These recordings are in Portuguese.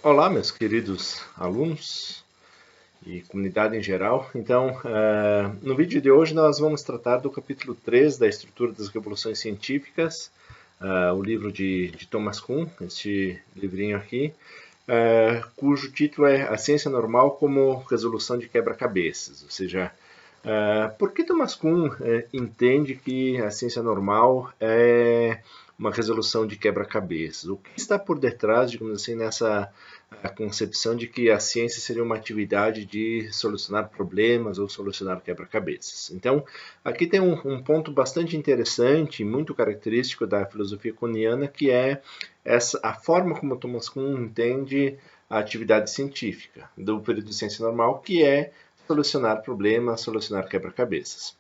Olá, meus queridos alunos e comunidade em geral. Então, no vídeo de hoje nós vamos tratar do capítulo 3 da Estrutura das Revoluções Científicas, o livro de Thomas Kuhn, este livrinho aqui, cujo título é A Ciência Normal como Resolução de Quebra-Cabeças, ou seja, por que Thomas Kuhn entende que a ciência normal é uma resolução de quebra-cabeças? O que está por detrás, digamos assim, nessa concepção de que a ciência seria uma atividade de solucionar problemas ou solucionar quebra-cabeças? Então, aqui tem um ponto bastante interessante, muito característico da filosofia kuhniana, que é a forma como Thomas Kuhn entende a atividade científica do período de ciência normal, que é solucionar problemas, solucionar quebra-cabeças.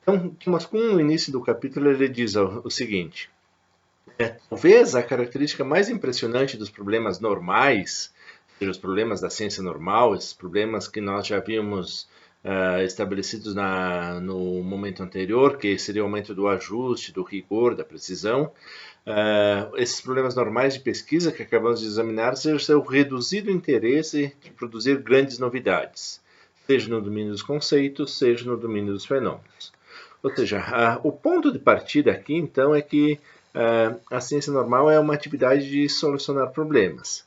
Então, Thomas Kuhn, no início do capítulo, ele diz o seguinte: talvez a característica mais impressionante dos problemas normais, ou seja, os problemas da ciência normal, esses problemas que nós já vimos estabelecidos no momento anterior, que seria o aumento do ajuste, do rigor, da precisão, esses problemas normais de pesquisa que acabamos de examinar, seja o reduzido interesse de produzir grandes novidades, seja no domínio dos conceitos, seja no domínio dos fenômenos. Ou seja, o ponto de partida aqui, então, é que a ciência normal é uma atividade de solucionar problemas.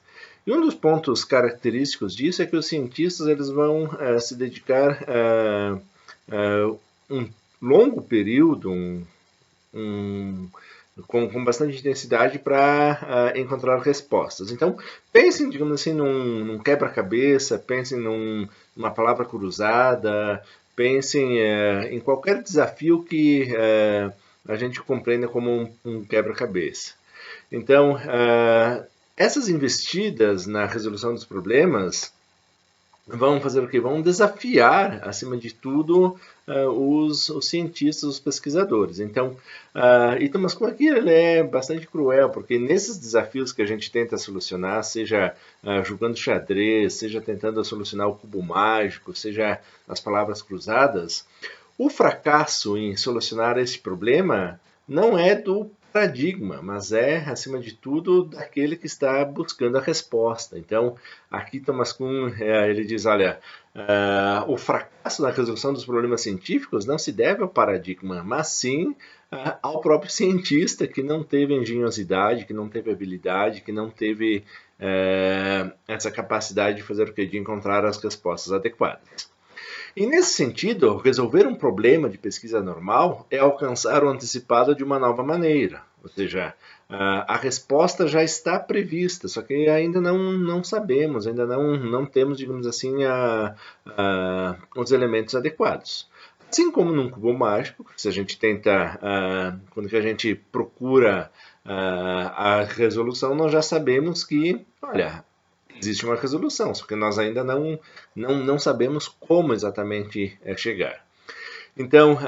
E um dos pontos característicos disso é que os cientistas eles vão se dedicar um longo período, com bastante intensidade para encontrar respostas. Então, pensem, digamos assim, num quebra-cabeça, pensem numa palavra cruzada, pensem em qualquer desafio que a gente compreenda como um quebra-cabeça. Então, essas investidas na resolução dos problemas vão fazer o quê? Vão desafiar, acima de tudo, os cientistas, os pesquisadores. Então, e Thomas Kuhn aqui ele é bastante cruel, porque nesses desafios que a gente tenta solucionar, seja jogando xadrez, seja tentando solucionar o cubo mágico, seja as palavras cruzadas, o fracasso em solucionar esse problema não é do paradigma, mas é, acima de tudo, daquele que está buscando a resposta. Então, aqui Thomas Kuhn ele diz, olha, o fracasso na resolução dos problemas científicos não se deve ao paradigma, mas sim ao próprio cientista que não teve engenhosidade, que não teve habilidade, que não teve essa capacidade de fazer o quê? De encontrar as respostas adequadas. E nesse sentido, resolver um problema de pesquisa normal é alcançar o antecipado de uma nova maneira. Ou seja, a resposta já está prevista, só que ainda não sabemos, ainda não temos, digamos assim, os elementos adequados. Assim como num cubo mágico, se a gente tenta, quando a gente procura a resolução, nós já sabemos que, olha, existe uma resolução, só que nós ainda não sabemos como exatamente chegar. Então,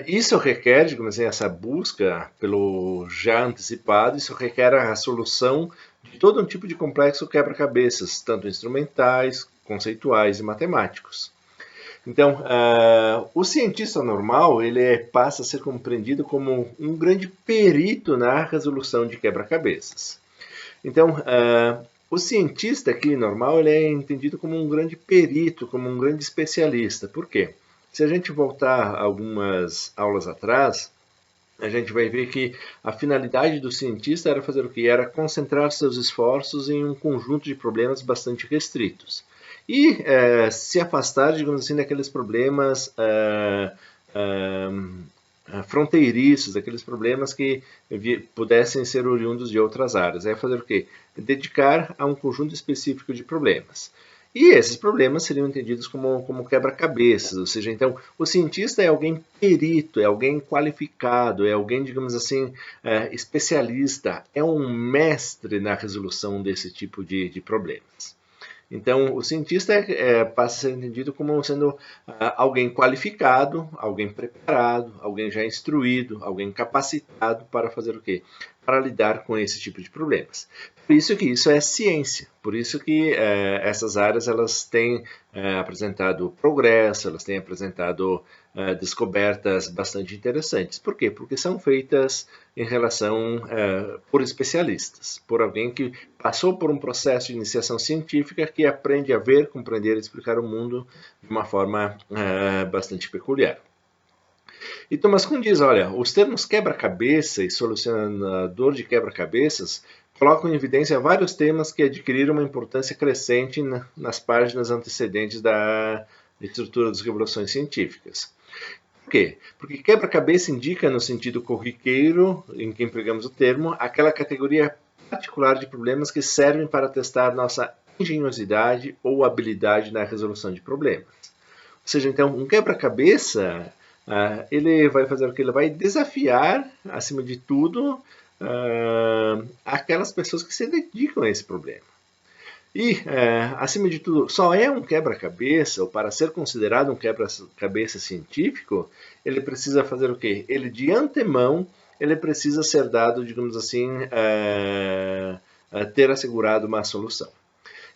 isso requer, digamos assim, essa busca pelo já antecipado, isso requer a solução de todo um tipo de complexo quebra-cabeças, tanto instrumentais, conceituais e matemáticos. Então, o cientista normal ele passa a ser compreendido como um grande perito na resolução de quebra-cabeças. Então, o cientista aqui normal ele é entendido como um grande perito, como um grande especialista. Por quê? Se a gente voltar algumas aulas atrás, a gente vai ver que a finalidade do cientista era fazer o que? Era concentrar seus esforços em um conjunto de problemas bastante restritos. E se afastar, digamos assim, daqueles problemas fronteiriços, aqueles problemas que pudessem ser oriundos de outras áreas. É fazer o quê? Dedicar a um conjunto específico de problemas. E esses problemas seriam entendidos como quebra-cabeças, ou seja, então o cientista é alguém perito, é alguém qualificado, é alguém, digamos assim, especialista, é um mestre na resolução desse tipo de problemas. Então, o cientista passa a ser entendido como sendo alguém qualificado, alguém preparado, alguém já instruído, alguém capacitado para fazer o quê? para lidar com esse tipo de problemas. Por isso que isso é ciência, por isso que essas áreas elas têm apresentado progresso, elas têm apresentado descobertas bastante interessantes. Por quê? Porque são feitas em relação por especialistas, por alguém que passou por um processo de iniciação científica que aprende a ver, compreender e explicar o mundo de uma forma bastante peculiar. E Thomas Kuhn diz, olha, os termos quebra-cabeça e solucionador de quebra-cabeças colocam em evidência vários temas que adquiriram uma importância crescente nas páginas antecedentes da estrutura das revoluções científicas. Por quê? Porque quebra-cabeça indica, no sentido corriqueiro em que empregamos o termo, aquela categoria particular de problemas que servem para testar nossa engenhosidade ou habilidade na resolução de problemas. Ou seja, então, um quebra-cabeça ele vai fazer o que? Ele vai desafiar, acima de tudo, aquelas pessoas que se dedicam a esse problema. E, acima de tudo, só é um quebra-cabeça, ou para ser considerado um quebra-cabeça científico, ele precisa fazer o quê? Ele, de antemão, ele precisa ser dado, digamos assim, ter assegurado uma solução.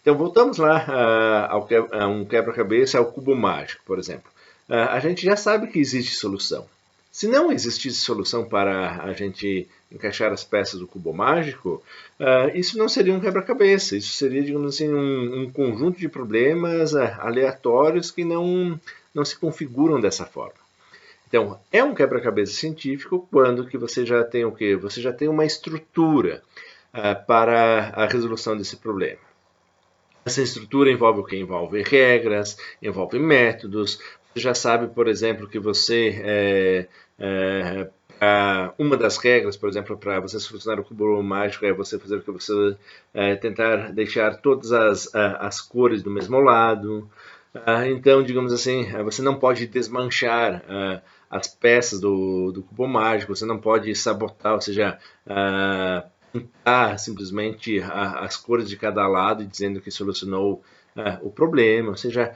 Então, voltamos lá a um quebra-cabeça, ao cubo mágico, por exemplo. A gente já sabe que existe solução. Se não existisse solução para a gente encaixar as peças do cubo mágico, isso não seria um quebra-cabeça, isso seria, digamos assim, um conjunto de problemas aleatórios que não se configuram dessa forma. Então, é um quebra-cabeça científico quando que você já tem o quê? Você já tem uma estrutura para a resolução desse problema. Essa estrutura envolve o que? Envolve regras, envolve métodos. Você já sabe, por exemplo, que você uma das regras, por exemplo, para você solucionar o cubo mágico é você fazer o que você tentar deixar todas as cores do mesmo lado. Então, digamos assim, você não pode desmanchar as peças do cubo mágico, você não pode sabotar, ou seja, pintar simplesmente as cores de cada lado e dizendo que solucionou o problema. Ou seja,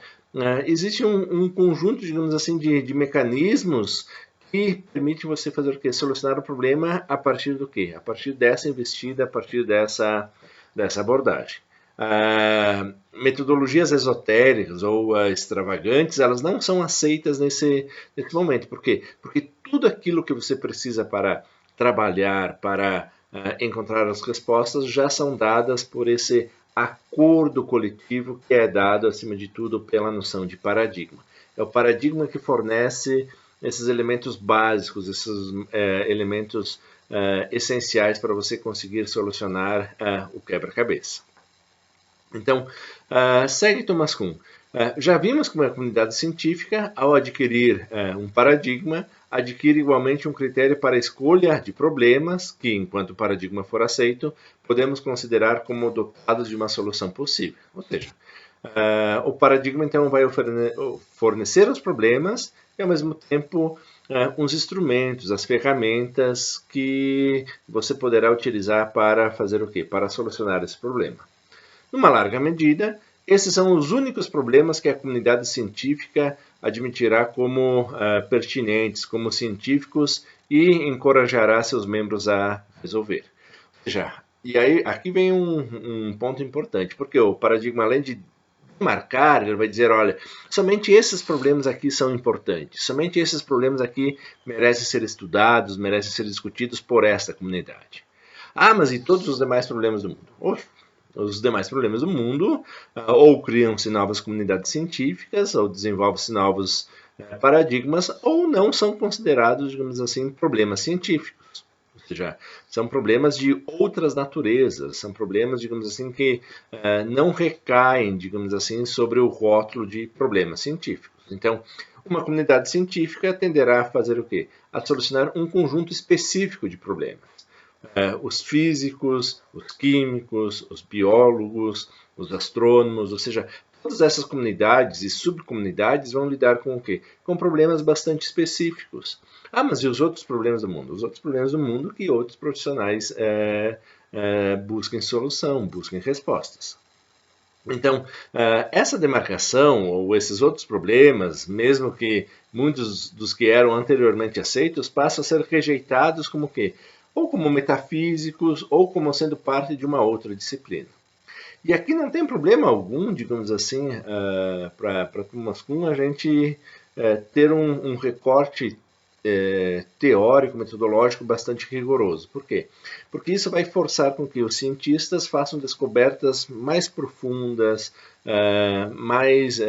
existe um conjunto, digamos assim, de mecanismos que permite você fazer o quê? Solucionar o problema a partir do quê? A partir dessa investida, a partir dessa abordagem. Metodologias esotéricas ou extravagantes, elas não são aceitas nesse momento. Por quê? Porque tudo aquilo que você precisa para trabalhar, para encontrar as respostas, já são dadas por esse acordo coletivo que é dado, acima de tudo, pela noção de paradigma. É o paradigma que fornece esses elementos básicos, esses elementos essenciais para você conseguir solucionar o quebra-cabeça. Então, segue Thomas Kuhn. Já vimos que uma comunidade científica, ao adquirir um paradigma, adquire igualmente um critério para a escolha de problemas que, enquanto o paradigma for aceito, podemos considerar como dotados de uma solução possível. Ou seja, o paradigma então vai fornecer os problemas e, ao mesmo tempo, uns instrumentos, as ferramentas que você poderá utilizar para fazer o quê? Para solucionar esse problema. Numa larga medida, esses são os únicos problemas que a comunidade científica admitirá como pertinentes, como científicos e encorajará seus membros a resolver. Ou seja, e aí aqui vem um ponto importante, porque o paradigma, além de marcar, ele vai dizer, olha, somente esses problemas aqui são importantes, somente esses problemas aqui merecem ser estudados, merecem ser discutidos por esta comunidade. Mas e todos os demais problemas do mundo? Os demais problemas do mundo, ou criam-se novas comunidades científicas, ou desenvolvem-se novos paradigmas, ou não são considerados, digamos assim, problemas científicos. Ou seja, são problemas de outras naturezas, são problemas, digamos assim, que não recaem, digamos assim, sobre o rótulo de problemas científicos. Então, uma comunidade científica tenderá a fazer o quê? A solucionar um conjunto específico de problemas. Os físicos, os químicos, os biólogos, os astrônomos, ou seja, todas essas comunidades e subcomunidades vão lidar com o quê? Com problemas bastante específicos. Mas e os outros problemas do mundo? Os outros problemas do mundo que outros profissionais busquem solução, busquem respostas. Então, essa demarcação ou esses outros problemas, mesmo que muitos dos que eram anteriormente aceitos, passam a ser rejeitados como o quê? ou como metafísicos, ou como sendo parte de uma outra disciplina. E aqui não tem problema algum, digamos assim, para Thomas Kuhn a gente ter um recorte teórico, metodológico bastante rigoroso. Por quê? Porque isso vai forçar com que os cientistas façam descobertas mais profundas, mais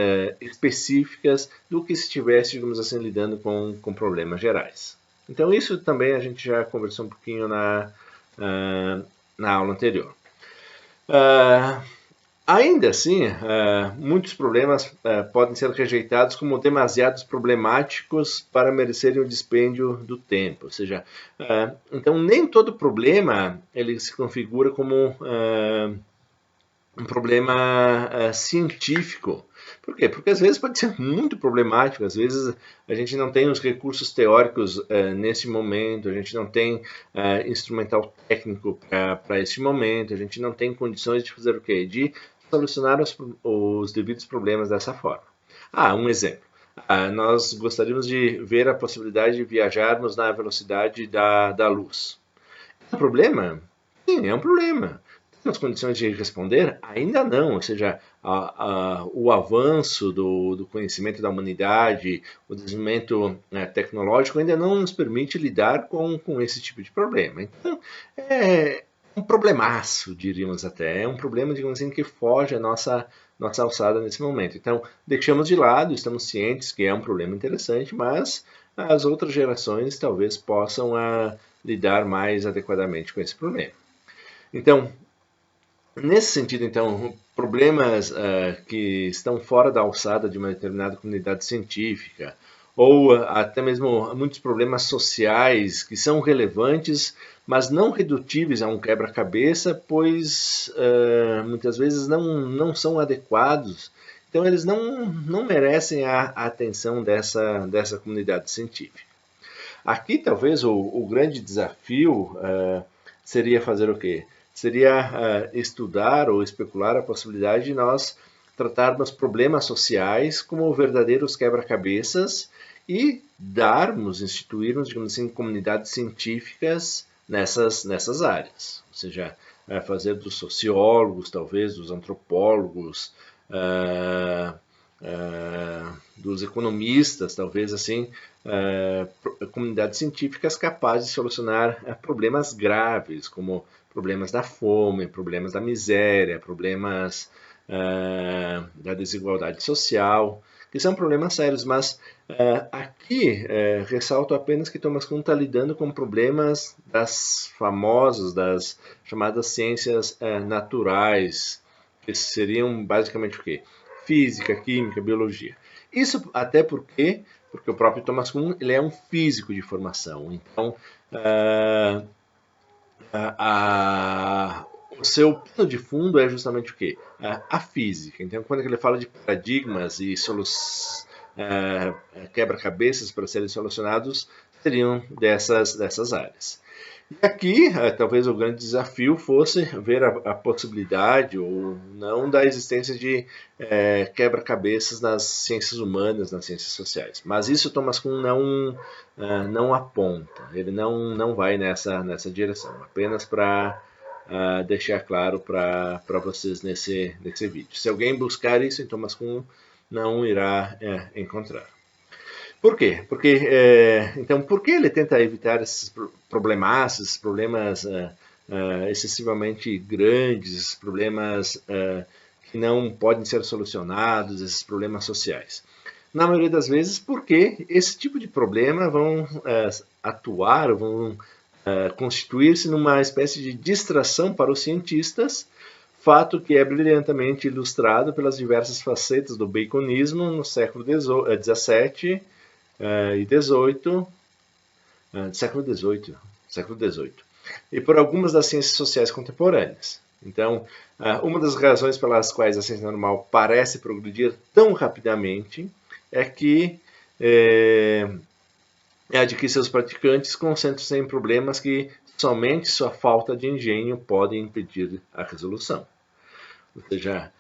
específicas do que se estivesse, digamos assim, lidando com problemas gerais. Então isso também a gente já conversou um pouquinho na aula anterior. Ainda assim, muitos problemas podem ser rejeitados como demasiados problemáticos para merecerem o dispêndio do tempo. Ou seja, então nem todo problema ele se configura como um problema científico. Por quê? Porque às vezes pode ser muito problemático, às vezes a gente não tem os recursos teóricos nesse momento, a gente não tem instrumental técnico para esse momento, a gente não tem condições de fazer o quê? De solucionar os devidos problemas dessa forma. Um exemplo. Nós gostaríamos de ver a possibilidade de viajarmos na velocidade da luz. É um problema? Sim, é um problema. Temos condições de responder? Ainda não, ou seja, o avanço do conhecimento da humanidade, o desenvolvimento tecnológico ainda não nos permite lidar com esse tipo de problema. Então, é um problemaço, diríamos até, é um problema, digamos assim, que foge à nossa alçada nesse momento. Então, deixamos de lado, estamos cientes que é um problema interessante, mas as outras gerações talvez possam lidar mais adequadamente com esse problema. Então, nesse sentido, então, problemas que estão fora da alçada de uma determinada comunidade científica, ou até mesmo muitos problemas sociais que são relevantes, mas não redutíveis a um quebra-cabeça, pois muitas vezes não são adequados. Então, eles não merecem a atenção dessa comunidade científica. Aqui, talvez, o grande desafio seria fazer o quê? Seria estudar ou especular a possibilidade de nós tratarmos problemas sociais como verdadeiros quebra-cabeças e instituirmos, digamos assim, comunidades científicas nessas áreas. Ou seja, fazer dos sociólogos, talvez, dos antropólogos, dos economistas, talvez assim, comunidades científicas capazes de solucionar problemas graves, como problemas da fome, problemas da miséria, problemas da desigualdade social, que são problemas sérios, mas aqui ressalto apenas que Thomas Kuhn está lidando com problemas das chamadas ciências naturais, que seriam basicamente o quê? Física, química, biologia. Isso até porque o próprio Thomas Kuhn ele é um físico de formação. Então, o seu plano de fundo é justamente o quê? A física. Então, quando ele fala de paradigmas e quebra-cabeças para serem solucionados, seriam dessas áreas. E aqui, talvez o grande desafio fosse ver a possibilidade ou não da existência de quebra-cabeças nas ciências humanas, nas ciências sociais. Mas isso Thomas Kuhn não aponta, ele não vai nessa direção, apenas para deixar claro para vocês nesse vídeo. Se alguém buscar isso em Thomas Kuhn, não irá encontrar. Por quê? Então, por que ele tenta evitar esses esses problemas excessivamente grandes, esses problemas que não podem ser solucionados, esses problemas sociais? Na maioria das vezes, porque esse tipo de problema vão atuar, vão constituir-se numa espécie de distração para os cientistas, fato que é brilhantemente ilustrado pelas diversas facetas do baconismo no século XVII e XVIII, século XVIII, e por algumas das ciências sociais contemporâneas. Então, uma das razões pelas quais a ciência normal parece progredir tão rapidamente é que a de que seus praticantes concentram-se em problemas que somente sua falta de engenho pode impedir a resolução. Ou seja,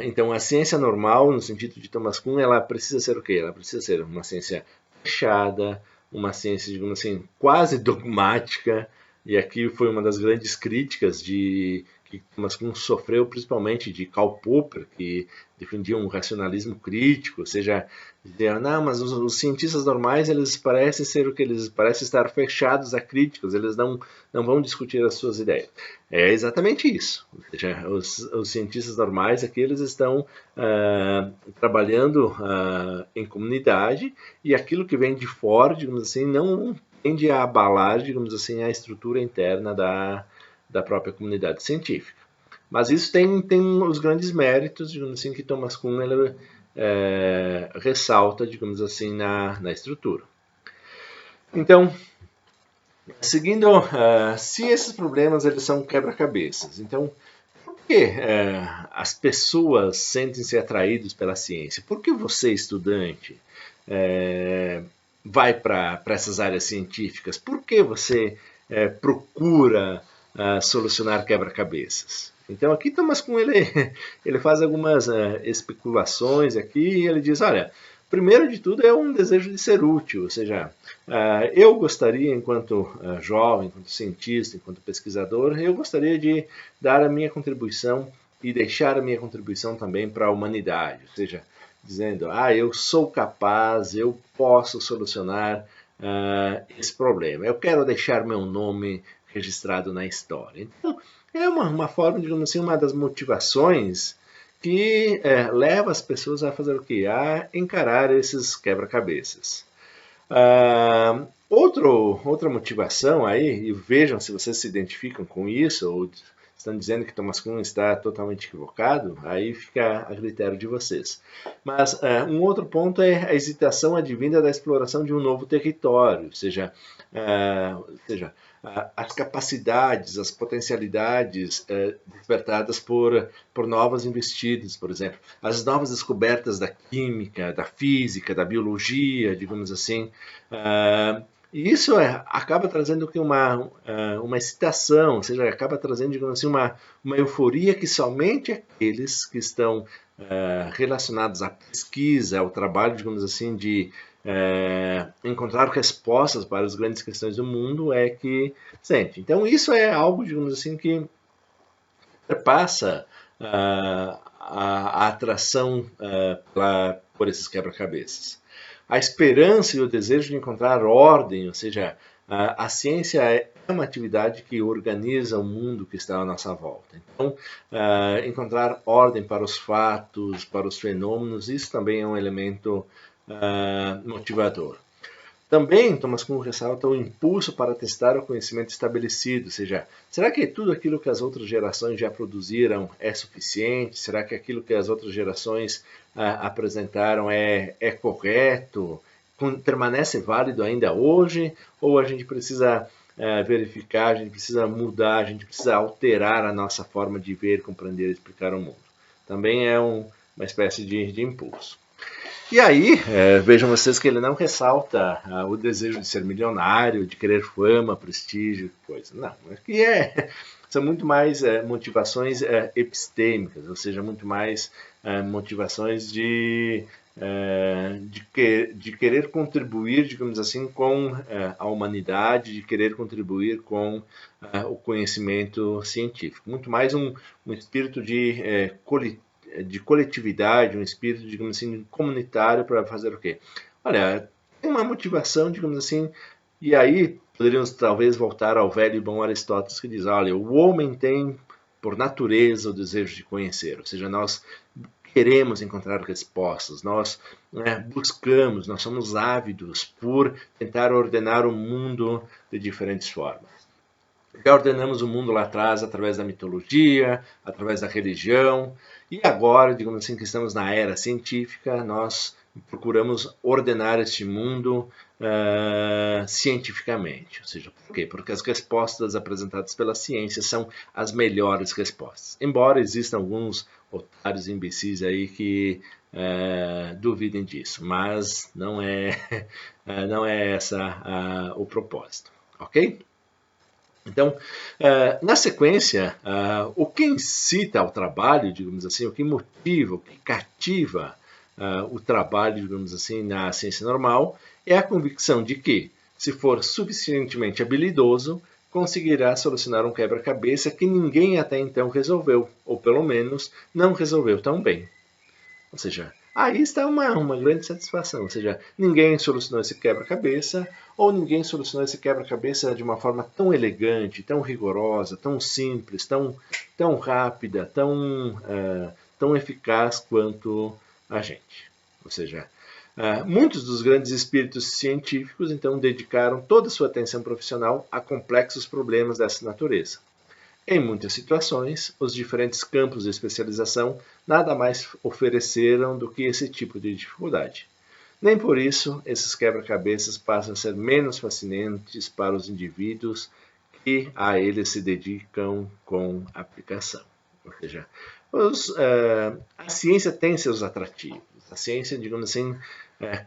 então a ciência normal, no sentido de Thomas Kuhn, ela precisa ser o quê? Ela precisa ser uma ciência fechada, uma ciência, digamos assim, quase dogmática, e aqui foi uma das grandes críticas que Thomas Kuhn sofreu, principalmente de Karl Popper, que defendia um racionalismo crítico, ou seja, dizia, não, mas os cientistas normais, eles parecem ser o que eles parecem estar fechados a críticas, eles não vão discutir as suas ideias. É exatamente isso. Ou seja, os cientistas normais aqui, eles estão trabalhando em comunidade, e aquilo que vem de fora, digamos assim, não tende a abalar, digamos assim, a estrutura interna da própria comunidade científica. Mas isso tem os grandes méritos, digamos assim, que Thomas Kuhn ele, ressalta, digamos assim, na estrutura. Então, seguindo, se esses problemas eles são quebra-cabeças, então por que as pessoas sentem-se atraídas pela ciência? Por que você, estudante, vai para essas áreas científicas? Por que você procura solucionar quebra-cabeças? Então aqui Thomas Kuhn ele faz algumas especulações aqui e ele diz, olha, primeiro de tudo é um desejo de ser útil, ou seja, eu gostaria, enquanto jovem, enquanto cientista, enquanto pesquisador, eu gostaria de dar a minha contribuição e deixar a minha contribuição também para a humanidade, ou seja, dizendo, eu sou capaz, eu posso solucionar esse problema, eu quero deixar meu nome registrado na história. Então, é uma forma, digamos assim, uma das motivações que leva as pessoas a fazer o quê? A encarar esses quebra-cabeças. Outra motivação aí, e vejam se vocês se identificam com isso, ou estão dizendo que Thomas Kuhn está totalmente equivocado, aí fica a critério de vocês. Mas um outro ponto é a hesitação advinda da exploração de um novo território, ou seja, as capacidades, as potencialidades despertadas por novas investidas, por exemplo, as novas descobertas da química, da física, da biologia, digamos assim, e isso acaba trazendo uma excitação, ou seja, acaba trazendo, digamos assim, uma euforia que somente aqueles que estão relacionados à pesquisa, ao trabalho, digamos assim, de encontrar respostas para as grandes questões do mundo é que sente. Então isso é algo, digamos assim, que perpassa a atração por esses quebra-cabeças. A esperança e o desejo de encontrar ordem, ou seja, a ciência é uma atividade que organiza o mundo que está à nossa volta. Então, encontrar ordem para os fatos, para os fenômenos, isso também é um elemento motivador. Também Thomas Kuhn ressalta o impulso para testar o conhecimento estabelecido, ou seja, será que tudo aquilo que as outras gerações já produziram é suficiente? Será que aquilo que as outras gerações apresentaram é correto? Permanece válido ainda hoje? Ou a gente precisa verificar, a gente precisa mudar, a gente precisa alterar a nossa forma de ver, compreender e explicar o mundo? Também é uma espécie de impulso. E aí, vejam vocês que ele não ressalta o desejo de ser milionário, de querer fama, prestígio, coisa. Não, aqui são muito mais motivações epistêmicas, ou seja, muito mais motivações de querer contribuir, digamos assim, com a humanidade, de querer contribuir com o conhecimento científico. Muito mais um espírito de coletividade, um espírito, digamos assim, comunitário para fazer o quê? Olha, tem uma motivação, digamos assim, e aí poderíamos talvez voltar ao velho e bom Aristóteles que diz, olha, o homem tem por natureza o desejo de conhecer, ou seja, nós queremos encontrar respostas, nós buscamos, nós somos ávidos por tentar ordenar o mundo de diferentes formas. Já ordenamos o mundo lá atrás através da mitologia, através da religião, e agora, digamos assim, que estamos na era científica, nós procuramos ordenar este mundo cientificamente. Ou seja, por quê? Porque as respostas apresentadas pela ciência são as melhores respostas. Embora existam alguns otários e imbecis aí que duvidem disso, mas não é essa o propósito, ok? Então, na sequência, o que incita ao trabalho, digamos assim, o que motiva, o que cativa o trabalho, digamos assim, na ciência normal, é a convicção de que, se for suficientemente habilidoso, conseguirá solucionar um quebra-cabeça que ninguém até então resolveu, ou pelo menos não resolveu tão bem. Ou seja, aí está uma grande satisfação. Ou seja, ninguém solucionou esse quebra-cabeça, ou ninguém solucionou esse quebra-cabeça de uma forma tão elegante, tão rigorosa, tão simples, tão rápida, tão eficaz quanto a gente. Ou seja, muitos dos grandes espíritos científicos, então, dedicaram toda a sua atenção profissional a complexos problemas dessa natureza. Em muitas situações, os diferentes campos de especialização nada mais ofereceram do que esse tipo de dificuldade. Nem por isso, esses quebra-cabeças passam a ser menos fascinantes para os indivíduos que a eles se dedicam com aplicação. Ou seja, a ciência tem seus atrativos. A ciência, digamos assim,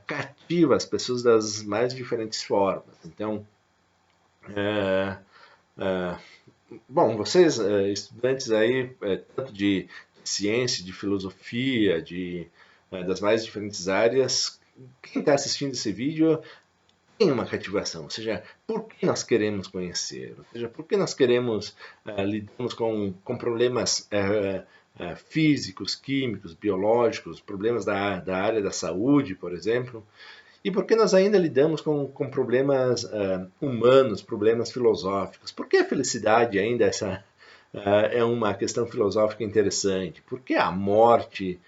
cativa as pessoas das mais diferentes formas. Então, bom, vocês, estudantes aí, tanto de ciência, de filosofia, das mais diferentes áreas, quem está assistindo esse vídeo tem uma cativação, ou seja, por que nós queremos conhecer, ou seja, por que nós queremos lidamos com problemas físicos, químicos, biológicos, problemas da área da saúde, por exemplo, e por que nós ainda lidamos com problemas humanos, problemas filosóficos? Por que a felicidade ainda é uma questão filosófica interessante? Por que a morte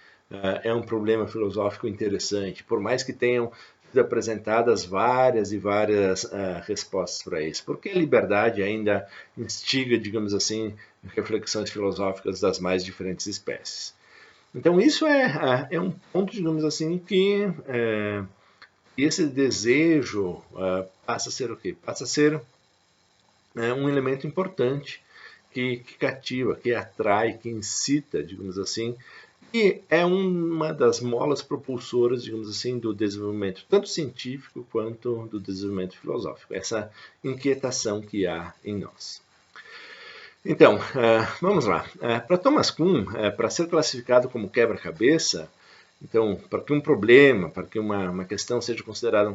é um problema filosófico interessante? Por mais que tenham sido apresentadas várias e várias respostas para isso. Por que a liberdade ainda instiga, digamos assim, reflexões filosóficas das mais diferentes espécies? Então isso é um ponto, digamos assim, que esse desejo passa a ser o quê? Passa a ser um elemento importante que cativa, que atrai, que incita, digamos assim, e é uma das molas propulsoras, digamos assim, do desenvolvimento tanto científico quanto do desenvolvimento filosófico, essa inquietação que há em nós. Então, vamos lá. Para Thomas Kuhn, para ser classificado como quebra-cabeça, então, para que um problema, para que uma questão seja considerada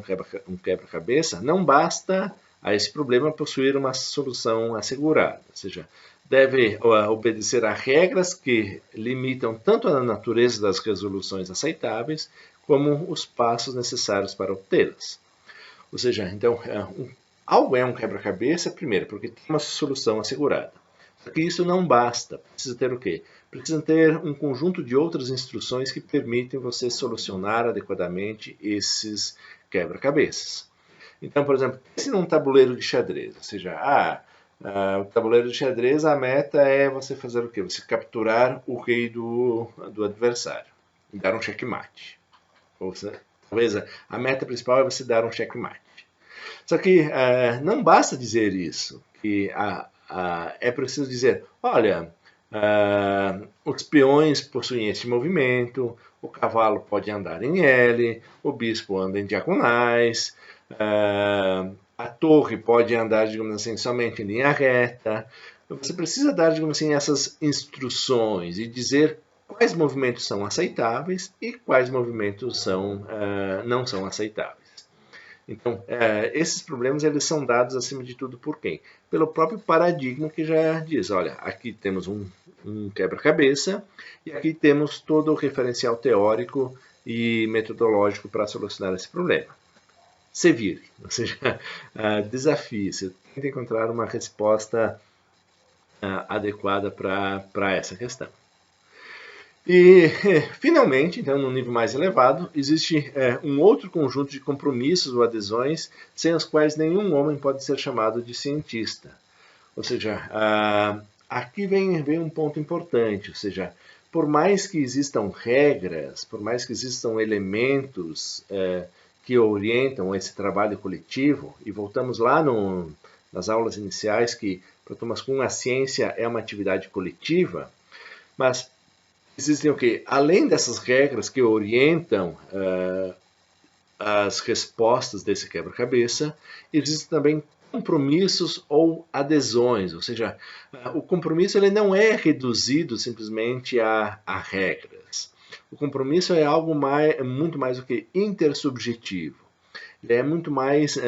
um quebra-cabeça, não basta a esse problema possuir uma solução assegurada, ou seja, deve obedecer a regras que limitam tanto a natureza das resoluções aceitáveis, como os passos necessários para obtê-las. Ou seja, então, algo é um quebra-cabeça, primeiro, porque tem uma solução assegurada. Só que isso não basta. Precisa ter o quê? Precisa ter um conjunto de outras instruções que permitem você solucionar adequadamente esses quebra-cabeças. Então, por exemplo, pense num tabuleiro de xadrez. Ou seja, o tabuleiro de xadrez, a meta é você fazer o quê? Você capturar o rei do adversário e dar um checkmate. Ou seja, talvez a meta principal é você dar um checkmate. Só que não basta dizer isso, que é preciso dizer, olha, os peões possuem esse movimento, o cavalo pode andar em L, o bispo anda em diagonais, a torre pode andar, digamos assim, somente em linha reta. Você precisa dar, digamos assim, essas instruções e dizer quais movimentos são aceitáveis e quais movimentos não são aceitáveis. Então, esses problemas eles são dados, acima de tudo, por quem? Pelo próprio paradigma que já diz, olha, aqui temos um quebra-cabeça e aqui temos todo o referencial teórico e metodológico para solucionar esse problema. Se vire, ou seja, desafie-se, tente encontrar uma resposta adequada para essa questão. E, finalmente, então, num nível mais elevado, existe um outro conjunto de compromissos ou adesões sem os quais nenhum homem pode ser chamado de cientista. Ou seja, aqui vem um ponto importante, ou seja, por mais que existam regras, por mais que existam elementos que orientam esse trabalho coletivo, e voltamos lá nas aulas iniciais que, para Thomas Kuhn, a ciência é uma atividade coletiva, mas existem o quê? Além dessas regras que orientam as respostas desse quebra-cabeça, existem também compromissos ou adesões, ou seja, o compromisso ele não é reduzido simplesmente a regras. O compromisso é algo muito mais do que intersubjetivo. Ele é muito mais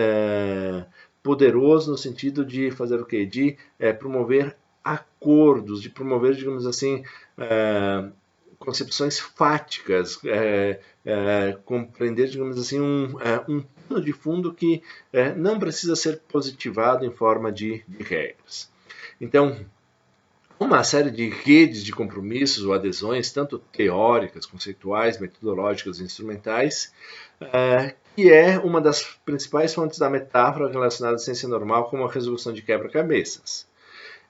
poderoso no sentido de fazer o quê? De promover acordos, de promover, digamos assim, concepções fáticas, compreender, digamos assim, um plano de fundo que não precisa ser positivado em forma de regras. Então, uma série de redes de compromissos ou adesões, tanto teóricas, conceituais, metodológicas e instrumentais, que é uma das principais fontes da metáfora relacionada à ciência normal como a resolução de quebra-cabeças.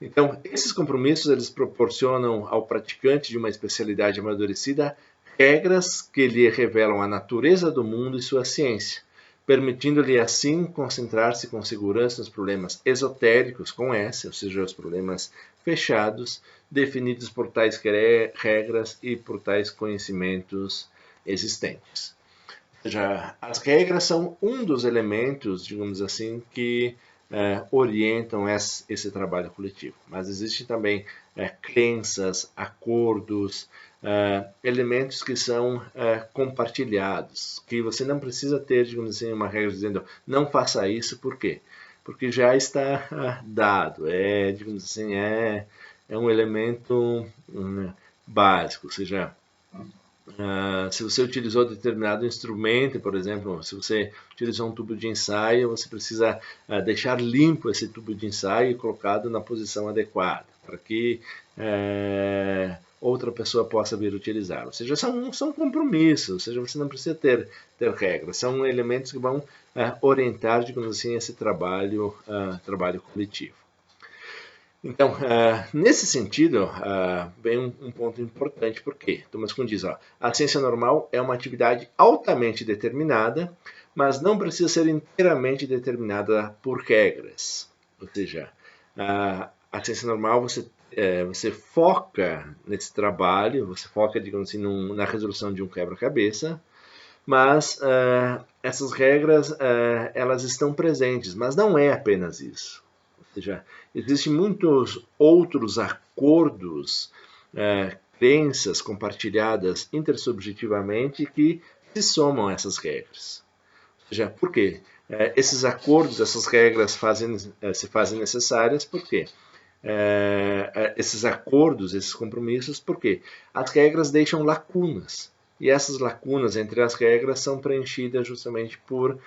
Então, esses compromissos eles proporcionam ao praticante de uma especialidade amadurecida regras que lhe revelam a natureza do mundo e sua ciência, permitindo-lhe assim concentrar-se com segurança nos problemas esotéricos com S, ou seja, os problemas fechados, definidos por tais regras e por tais conhecimentos existentes. Ou seja, as regras são um dos elementos, digamos assim, que orientam esse trabalho coletivo. Mas existem também crenças, acordos, elementos que são compartilhados, que você não precisa ter, digamos assim, uma regra dizendo não faça isso, por quê? Porque já está dado, digamos assim, é um elemento básico, ou seja, se você utilizou determinado instrumento, por exemplo, se você utilizou um tubo de ensaio, você precisa deixar limpo esse tubo de ensaio e colocado na posição adequada, para que outra pessoa possa vir utilizar. Ou seja, são compromissos, ou seja, você não precisa ter regras, são elementos que vão orientar, digamos assim, esse trabalho coletivo. Então, nesse sentido, vem um ponto importante, porque Thomas Kuhn diz, a ciência normal é uma atividade altamente determinada, mas não precisa ser inteiramente determinada por regras. Ou seja, a ciência normal, você foca nesse trabalho, você foca, digamos assim, na resolução de um quebra-cabeça, mas essas regras, elas estão presentes, mas não é apenas isso. Ou seja, existem muitos outros acordos, crenças compartilhadas intersubjetivamente que se somam a essas regras. Ou seja, por quê? Esses acordos, essas regras se fazem necessárias, por quê? Esses acordos, esses compromissos, porque as regras deixam lacunas. E essas lacunas entre as regras são preenchidas justamente por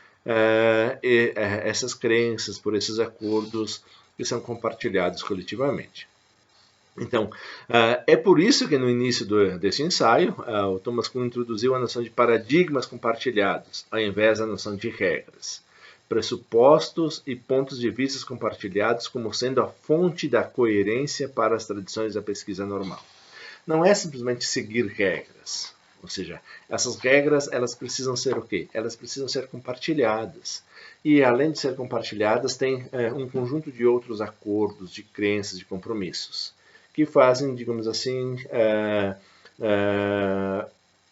essas crenças, por esses acordos que são compartilhados coletivamente. Então, é por isso que no início desse ensaio, o Thomas Kuhn introduziu a noção de paradigmas compartilhados, ao invés da noção de regras. Pressupostos e pontos de vista compartilhados como sendo a fonte da coerência para as tradições da pesquisa normal. Não é simplesmente seguir regras. Ou seja, essas regras, elas precisam ser o quê? Elas precisam ser compartilhadas. E, além de ser compartilhadas, tem um conjunto de outros acordos, de crenças, de compromissos, que fazem, digamos assim,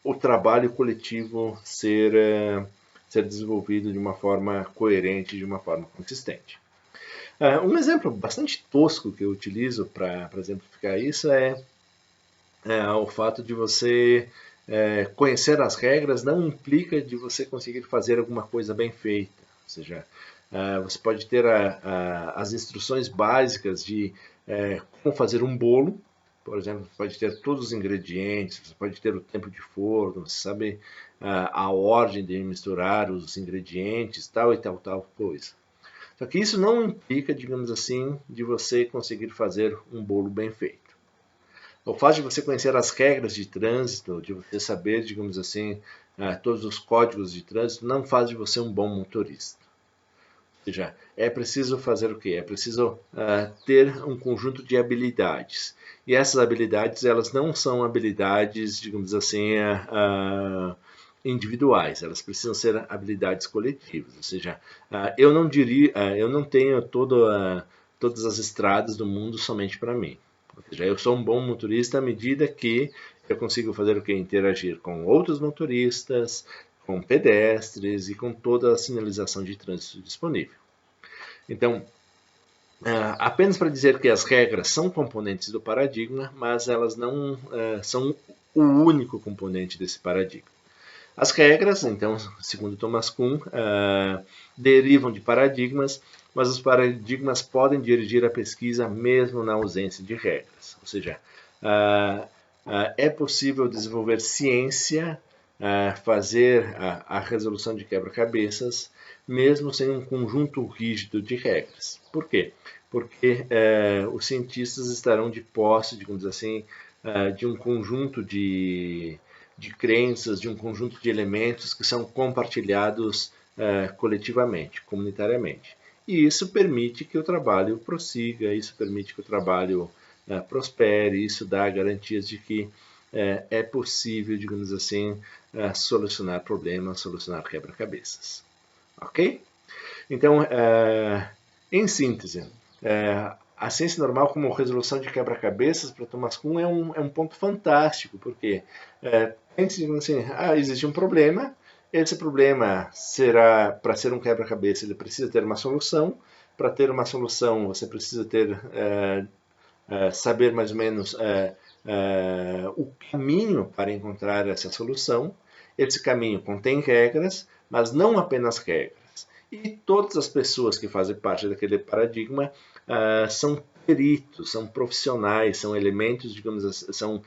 o trabalho coletivo ser desenvolvido de uma forma coerente, de uma forma consistente. Um exemplo bastante tosco que eu utilizo para exemplificar isso é o fato de você conhecer as regras não implica de você conseguir fazer alguma coisa bem feita. Ou seja, você pode ter as instruções básicas de como fazer um bolo. Por exemplo, você pode ter todos os ingredientes, você pode ter o tempo de forno, você sabe a ordem de misturar os ingredientes, tal e tal coisa. Só que isso não implica, digamos assim, de você conseguir fazer um bolo bem feito. O fato de você conhecer as regras de trânsito, de você saber, digamos assim, todos os códigos de trânsito, não faz de você um bom motorista. Ou seja, é preciso fazer o quê? É preciso ter um conjunto de habilidades. E essas habilidades, elas não são habilidades, digamos assim, individuais. Elas precisam ser habilidades coletivas. Ou seja, eu não tenho todas as estradas do mundo somente para mim. Ou seja, eu sou um bom motorista à medida que eu consigo fazer o que? Interagir com outros motoristas, com pedestres e com toda a sinalização de trânsito disponível. Então, apenas para dizer que as regras são componentes do paradigma, mas elas não são o único componente desse paradigma. As regras, então, segundo Thomas Kuhn, derivam de paradigmas, mas os paradigmas podem dirigir a pesquisa mesmo na ausência de regras. Ou seja, é possível desenvolver ciência, fazer a resolução de quebra-cabeças, mesmo sem um conjunto rígido de regras. Por quê? Porque os cientistas estarão de posse, digamos assim, de um conjunto de crenças, de um conjunto de elementos que são compartilhados coletivamente, comunitariamente. E isso permite que o trabalho prossiga, isso permite que o trabalho prospere, isso dá garantias de que é possível, digamos assim, solucionar problemas, solucionar quebra-cabeças. Ok? Então, em síntese, a ciência normal como resolução de quebra-cabeças para Thomas Kuhn é um ponto fantástico, porque pense assim, existe um problema, esse problema será, para ser um quebra-cabeça, ele precisa ter uma solução, para ter uma solução você precisa ter, saber mais ou menos o caminho para encontrar essa solução, esse caminho contém regras, mas não apenas regras. E todas as pessoas que fazem parte daquele paradigma são peritos, são profissionais, são elementos, digamos assim, são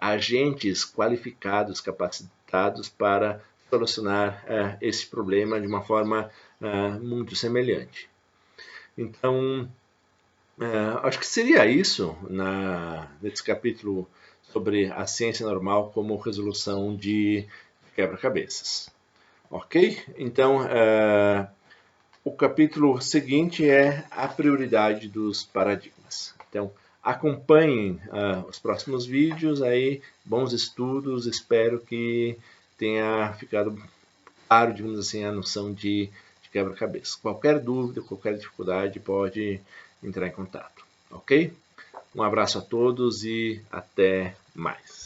agentes qualificados, capacitados para solucionar esse problema de uma forma muito semelhante. Então, acho que seria isso nesse capítulo sobre a ciência normal como resolução de quebra-cabeças. Ok? Então, o capítulo seguinte é a prioridade dos paradigmas. Então, acompanhem os próximos vídeos, aí, bons estudos, espero que tenha ficado claro, digamos assim, a noção de quebra-cabeça. Qualquer dúvida, qualquer dificuldade, pode entrar em contato, ok? Um abraço a todos e até mais.